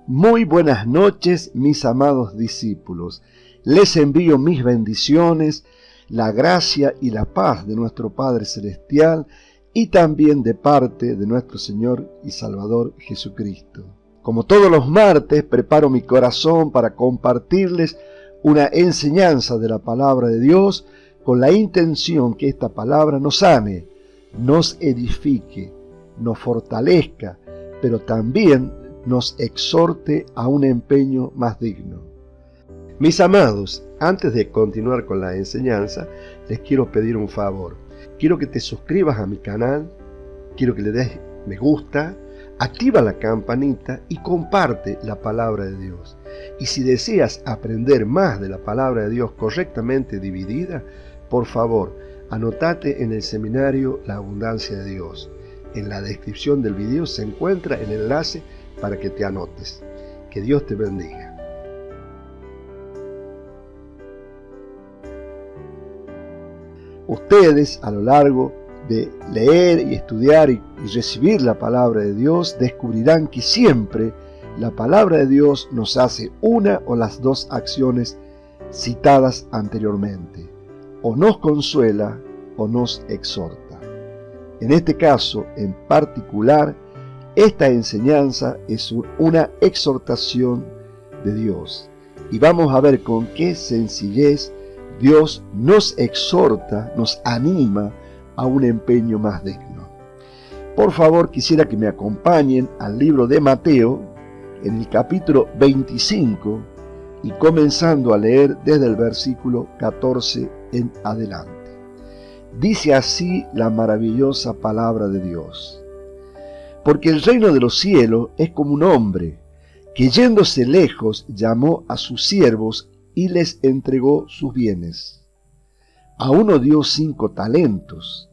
Muy buenas noches, mis amados discípulos. Les envío mis bendiciones, la gracia y la paz de nuestro Padre Celestial y también de parte de nuestro Señor y Salvador Jesucristo. Como todos los martes, preparo mi corazón para compartirles una enseñanza de la palabra de Dios con la intención que esta palabra nos sane, nos edifique, nos fortalezca, pero también nos exhorte a un empeño más digno. Mis amados, antes de continuar con la enseñanza, les quiero pedir un favor. Quiero que te suscribas a mi canal, quiero que le des me gusta, activa la campanita y comparte la palabra de Dios. Y si deseas aprender más de la palabra de Dios correctamente dividida, por favor, anótate en el seminario La Abundancia de Dios. En la descripción del video se encuentra el enlace para que te anotes. Que Dios te bendiga. Ustedes, a lo largo de leer y estudiar y recibir la palabra de Dios, descubrirán que siempre la palabra de Dios nos hace una o las dos acciones citadas anteriormente. O nos consuela o nos exhorta. En este caso, en particular, esta enseñanza es una exhortación de Dios. Y vamos a ver con qué sencillez Dios nos exhorta, nos anima a un empeño más digno. Por favor, quisiera que me acompañen al libro de Mateo, en el capítulo 25, y comenzando a leer desde el versículo 14 en adelante. Dice así la maravillosa palabra de Dios. Porque el reino de los cielos es como un hombre que yéndose lejos llamó a sus siervos y les entregó sus bienes. A uno dio 5 talentos,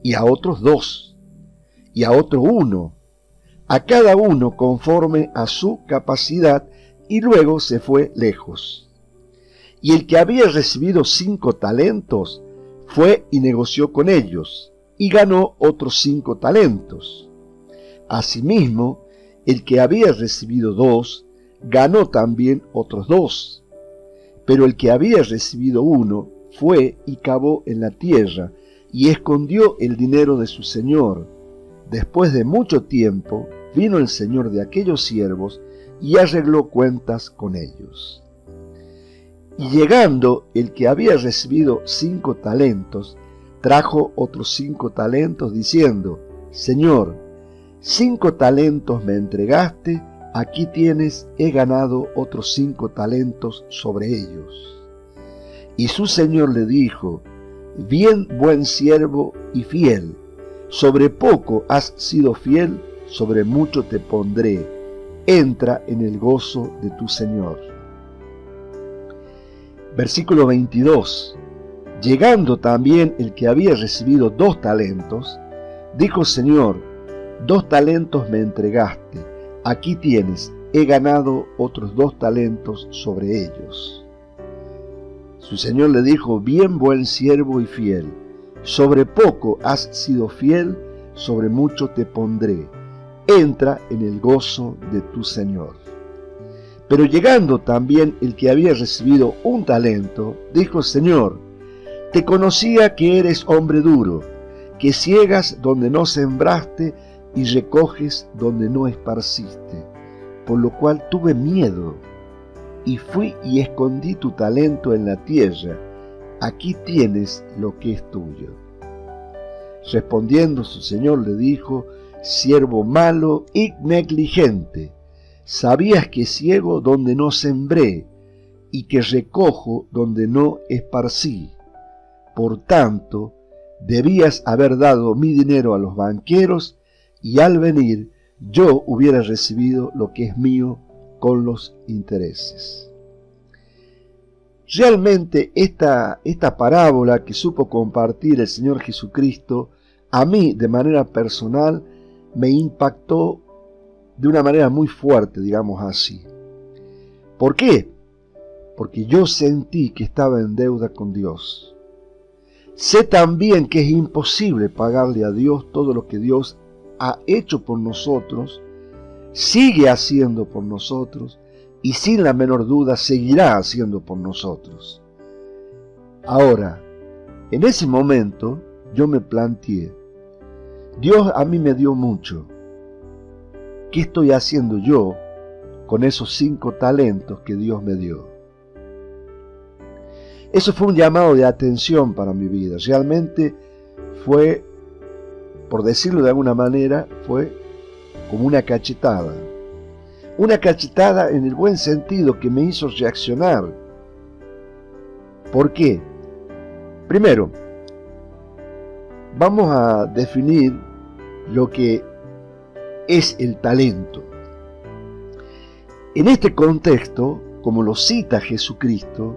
y a otros 2, y a otro 1, a cada uno conforme a su capacidad, y luego se fue lejos. Y el que había recibido 5 talentos fue y negoció con ellos, y ganó otros 5 talentos. Asimismo, el que había recibido 2, ganó también otros 2. Pero el que había recibido 1, fue y cavó en la tierra, y escondió el dinero de su señor. Después de mucho tiempo, vino el señor de aquellos siervos, y arregló cuentas con ellos. Y llegando el que había recibido 5 talentos, trajo otros 5 talentos, diciendo: Señor, 5 talentos me entregaste, aquí tienes, he ganado otros 5 talentos sobre ellos. Y su señor le dijo: Bien, buen siervo y fiel, sobre poco has sido fiel, sobre mucho te pondré, entra en el gozo de tu señor. Versículo 22. Llegando también el que había recibido 2 talentos, dijo: Señor, 2 talentos me entregaste, aquí tienes, he ganado otros 2 talentos sobre ellos. Su señor le dijo: Bien, buen siervo y fiel, sobre poco has sido fiel, sobre mucho te pondré, entra en el gozo de tu señor. Pero llegando también el que había recibido 1 talento, dijo: Señor, te conocía que eres hombre duro, que ciegas donde no sembraste y recoges donde no esparciste, por lo cual tuve miedo, y fui y escondí tu talento en la tierra, aquí tienes lo que es tuyo. Respondiendo su señor le dijo: Siervo malo y negligente, sabías que ciego donde no sembré, y que recojo donde no esparcí. Por tanto, debías haber dado mi dinero a los banqueros, y al venir yo hubiera recibido lo que es mío con los intereses. Realmente esta parábola que supo compartir el Señor Jesucristo, a mí de manera personal me impactó de una manera muy fuerte, digamos así. ¿Por qué? Porque yo sentí que estaba en deuda con Dios. Sé también que es imposible pagarle a Dios todo lo que Dios ha hecho por nosotros sigue haciendo por nosotros y sin la menor duda seguirá haciendo por nosotros. Ahora, en ese momento yo me planteé, Dios a mí me dio mucho. ¿Qué estoy haciendo yo con esos 5 talentos que Dios me dio? Eso fue un llamado de atención para mi vida. Realmente fue, por decirlo de alguna manera, fue como una cachetada. Una cachetada en el buen sentido que me hizo reaccionar. ¿Por qué? Primero, vamos a definir lo que es el talento. En este contexto, como lo cita Jesucristo,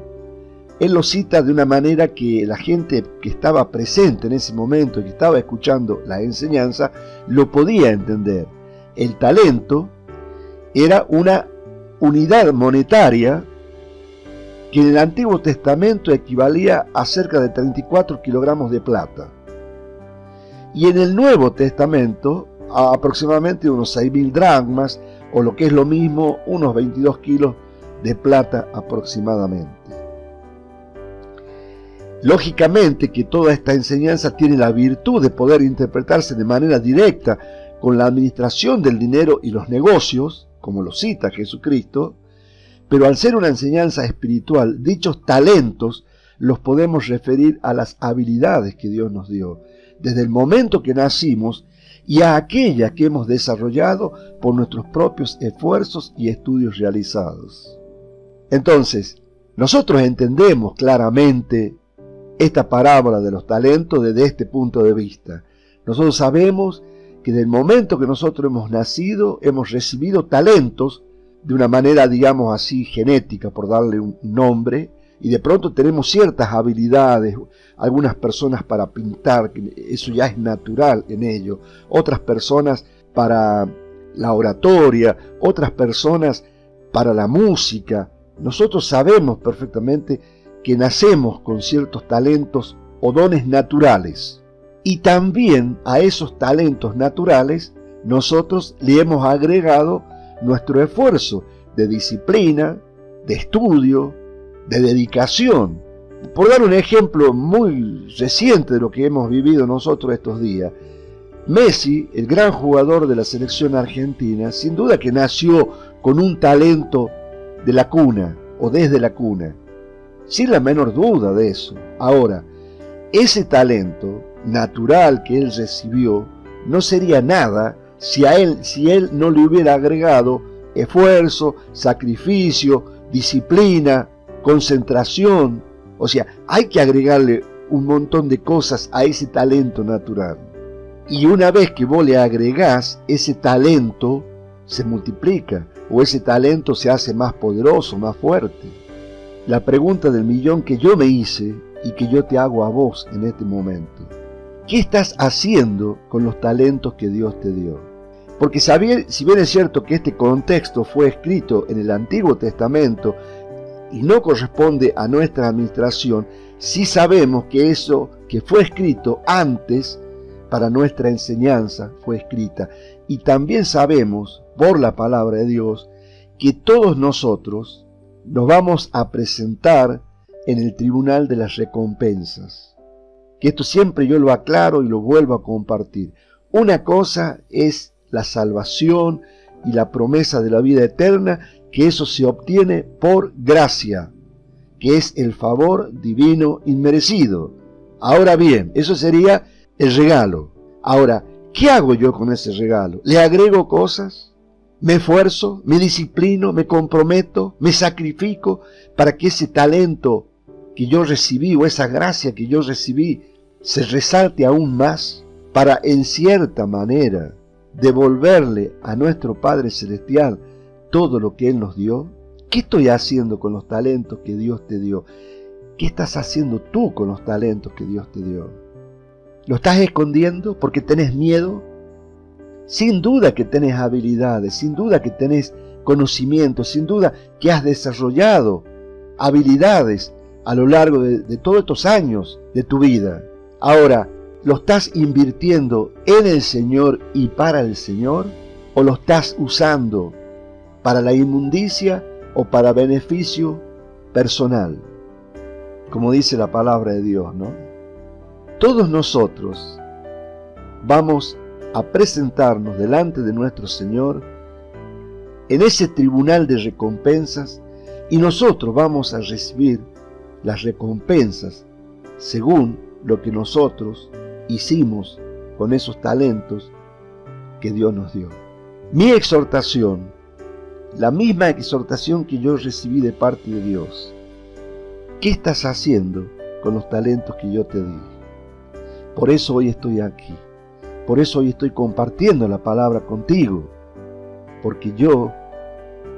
Él lo cita de una manera que la gente que estaba presente en ese momento, que estaba escuchando la enseñanza, lo podía entender. El talento era una unidad monetaria que en el Antiguo Testamento equivalía a cerca de 34 kilogramos de plata. Y en el Nuevo Testamento, a aproximadamente unos 6.000 dracmas, o lo que es lo mismo, unos 22 kilos de plata aproximadamente. Lógicamente que toda esta enseñanza tiene la virtud de poder interpretarse de manera directa con la administración del dinero y los negocios, como lo cita Jesucristo, pero al ser una enseñanza espiritual, dichos talentos los podemos referir a las habilidades que Dios nos dio, desde el momento que nacimos y a aquellas que hemos desarrollado por nuestros propios esfuerzos y estudios realizados. Entonces, nosotros entendemos claramente esta parábola de los talentos desde este punto de vista. Nosotros sabemos que del momento que nosotros hemos nacido, hemos recibido talentos de una manera, digamos así, genética, por darle un nombre, y de pronto tenemos ciertas habilidades, algunas personas para pintar, que eso ya es natural en ellos, otras personas para la oratoria, otras personas para la música. Nosotros sabemos perfectamente que nacemos con ciertos talentos o dones naturales, y también a esos talentos naturales nosotros le hemos agregado nuestro esfuerzo de disciplina, de estudio, de dedicación. Por dar un ejemplo muy reciente de lo que hemos vivido nosotros estos días, Messi, el gran jugador de la selección argentina, sin duda que nació con un talento de la cuna o desde la cuna, sin la menor duda de eso. Ahora, ese talento natural que él recibió no sería nada si él no le hubiera agregado esfuerzo, sacrificio, disciplina, concentración. O sea, hay que agregarle un montón de cosas a ese talento natural. Y una vez que vos le agregás, ese talento se multiplica, o ese talento se hace más poderoso, más fuerte. La pregunta del millón que yo me hice y que yo te hago a vos en este momento: ¿qué estás haciendo con los talentos que Dios te dio? Porque si bien es cierto que este contexto fue escrito en el Antiguo Testamento y no corresponde a nuestra administración, sí sabemos que eso que fue escrito antes para nuestra enseñanza fue escrita. Y también sabemos, por la palabra de Dios, que todos nosotros nos vamos a presentar en el tribunal de las recompensas. Que esto siempre yo lo aclaro y lo vuelvo a compartir. Una cosa es la salvación y la promesa de la vida eterna, que eso se obtiene por gracia, que es el favor divino inmerecido. Ahora bien, eso sería el regalo. Ahora, ¿qué hago yo con ese regalo? ¿Le agrego cosas? ¿Me esfuerzo? ¿Me disciplino? ¿Me comprometo? ¿Me sacrifico para que ese talento que yo recibí o esa gracia que yo recibí se resalte aún más, para en cierta manera devolverle a nuestro Padre Celestial todo lo que Él nos dio? ¿Qué estoy haciendo con los talentos que Dios te dio? ¿Qué estás haciendo tú con los talentos que Dios te dio? ¿Lo estás escondiendo porque tenés miedo? Sin duda que tenés habilidades, sin duda que tenés conocimiento, sin duda que has desarrollado habilidades a lo largo de todos estos años de tu vida. Ahora, ¿lo estás invirtiendo en el Señor y para el Señor? ¿O lo estás usando para la inmundicia o para beneficio personal? Como dice la palabra de Dios, ¿no? Todos nosotros vamos a presentarnos delante de nuestro Señor en ese tribunal de recompensas, y nosotros vamos a recibir las recompensas según lo que nosotros hicimos con esos talentos que Dios nos dio. Mi exhortación, la misma exhortación que yo recibí de parte de Dios: ¿qué estás haciendo con los talentos que yo te di? Por eso hoy estoy aquí, por eso hoy estoy compartiendo la palabra contigo, porque yo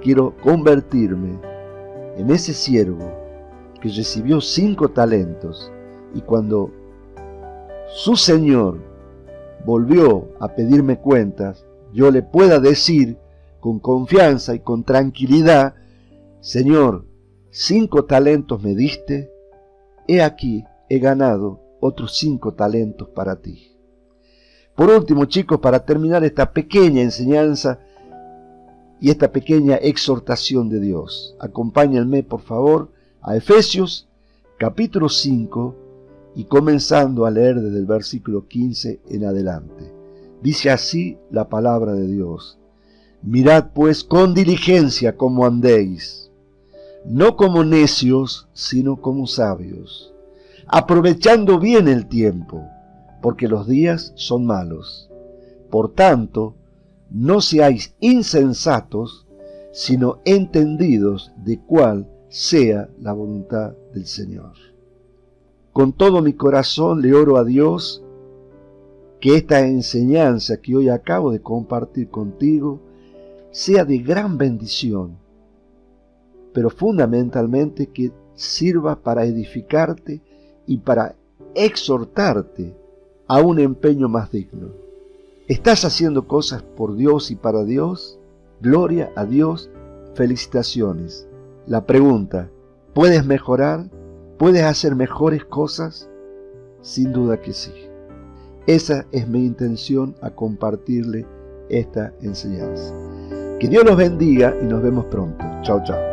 quiero convertirme en ese siervo que recibió 5 talentos, y cuando su Señor volvió a pedirme cuentas, yo le pueda decir con confianza y con tranquilidad: Señor, 5 talentos me diste, he aquí, he ganado otros 5 talentos para ti. Por último, chicos, para terminar esta pequeña enseñanza y esta pequeña exhortación de Dios, acompáñenme por favor a Efesios capítulo 5 y comenzando a leer desde el versículo 15 en adelante. Dice así la palabra de Dios: mirad pues con diligencia cómo andéis, no como necios, sino como sabios, aprovechando bien el tiempo, porque los días son malos. Por tanto, no seáis insensatos, sino entendidos de cuál sea la voluntad del Señor. Con todo mi corazón le oro a Dios que esta enseñanza que hoy acabo de compartir contigo sea de gran bendición, pero fundamentalmente que sirva para edificarte y para exhortarte a un empeño más digno. ¿Estás haciendo cosas por Dios y para Dios? Gloria a Dios, felicitaciones. La pregunta: ¿puedes mejorar? ¿Puedes hacer mejores cosas? Sin duda que sí. Esa es mi intención a compartirle esta enseñanza. Que Dios los bendiga y nos vemos pronto. Chao, chao.